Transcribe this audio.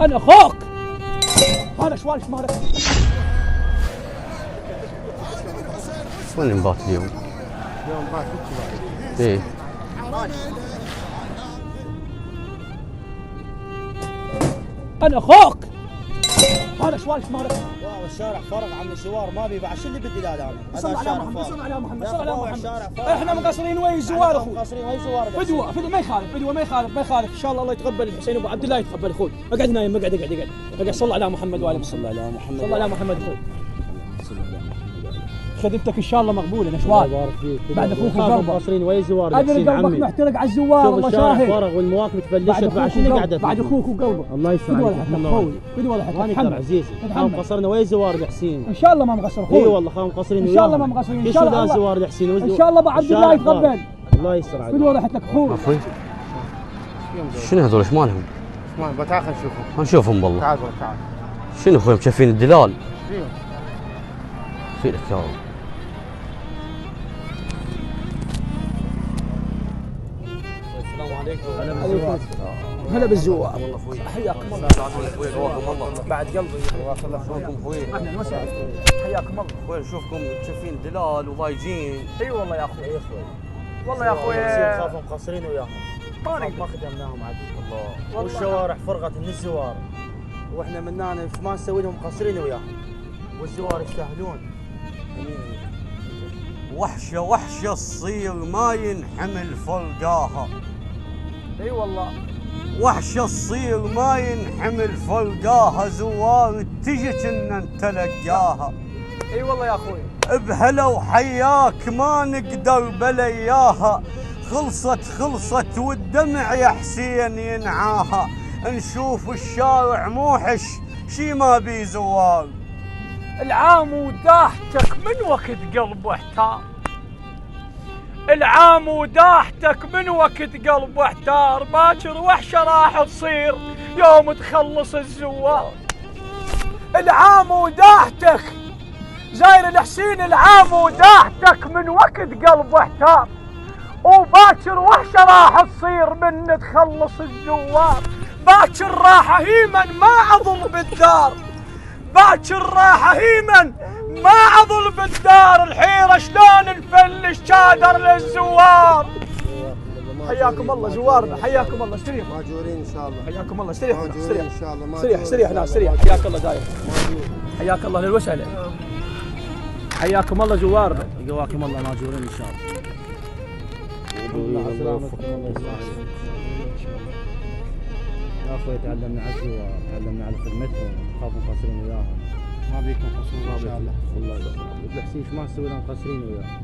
انا اخوك. هذا شوالش مالك. وين نبات اليوم؟ اليوم بات في ايه انا اخوك. هذا شوالش مالك. والله الشارع فرغ عن الزوار ما بيباع. شو اللي بدي لا هذا صل على الشارع محمد، فارغ. صل على محمد، يا صل على أخوي محمد. الشارع فارغ. احنا مقصرين وين الزوار اخوي؟ مقصرين وين زوار؟ فدوه ما يخالف، فدوه ما يخالف، ما يخالف. ان شاء الله الله يتقبل الحسين ابو عبد الله يتقبل اخوي. اقعد نايم، اقعد صل على محمد وعلى صلى على محمد. صل على محمد اخوي. خدمتك ان شاء الله مقبوله نشوان. الله يبارك فيك. بعد اخوك وقلبك. مقصرين وين زوار؟ ادري قلبك محترق على الزوار. شوف الله الشارع شاهد. فرغ والمواقف تبلشت. بعد شنو قاعده بعد اخوك وقلبك. الله يستر بدو عليك. ولا حتى اخوي، بدو ولا ما حتى نقدر عزيزي. خام قصرنا وين زوار الحسين؟ ان شاء الله ما مقصر اخوي. اي والله خام مقصرين ان شاء الله ما مقصرين. ان شاء الله زوار الحسين. ان شاء الله ابو عبد الله يتقبل. الله يستر عليك. بدو ولا حتى اخوي. عفوي. شنو هذول ايش مالهم؟ اسمع تعال خلينا نشوفهم. نشوفهم والله. تعال تعال. شنو اخوي مشفين الدلال؟ فيهم. في لك يا رب. السلام عليكم. هلا بالزوار. والله اخوي حياكم الله. اخوي قواكم الله. بعد قلبي. شلونكم اخوي؟ اهلا وسهلا. حياكم الله. اخوي نشوفكم مشفين دلال وضايجين. اي والله يا اخوي. اي اخوي. والله يا اخوي. خافوا مقصرين وياهم. ما خدمناهم عاد. الله. والشوارع فرغت من الزوار. واحنا من هنا ما نسوي لهم مقصرين وياهم. والزوار يستاهلون. وحشه تصير ما ينحمل فرقاها. اي والله. وحشه تصير ما ينحمل فرقاها. زوار تجي كنا نتلقاها. اي والله يا اخوي. بهلا وحياك ما نقدر بلياها. خلصت والدمع يا حسين ينعاها. نشوف الشارع موحش شي ما بي زوار. العام وداحتك من وقت قلبه احتار. العام وداحتك من وقت قلبه احتار. باكر وحشه راح تصير يوم تخلص الزوار. العام وداحتك زاير الحسين. العام وداحتك من وقت قلبه احتار. وباكر وحشه راح تصير من تخلص الزوار. باكر راح هيمن ما اظل بالدار. باكر راح هيمن ما اظل بالدار. الحيره شلون نفلش شادر للزوار. حياكم الله زوارنا. حياكم الله. استريح. ماجورين ان شاء الله. حياكم الله. استريح. ماجورين ان شاء الله. استريح ناس. استريح. حياك الله داير. حياك الله للوسهله. حياكم الله زوارنا. قواكم الله ماجورين ان شاء الله. الله سلامتكم. الله يسلمك. يا اخوي تعلمنا على الزوار، تعلمنا على خدمتهم، خافوا مقصرين وياهم. ما بيكم قصور ان شاء الله. والله الحسين ما نسوي لهم مقصرين وياهم.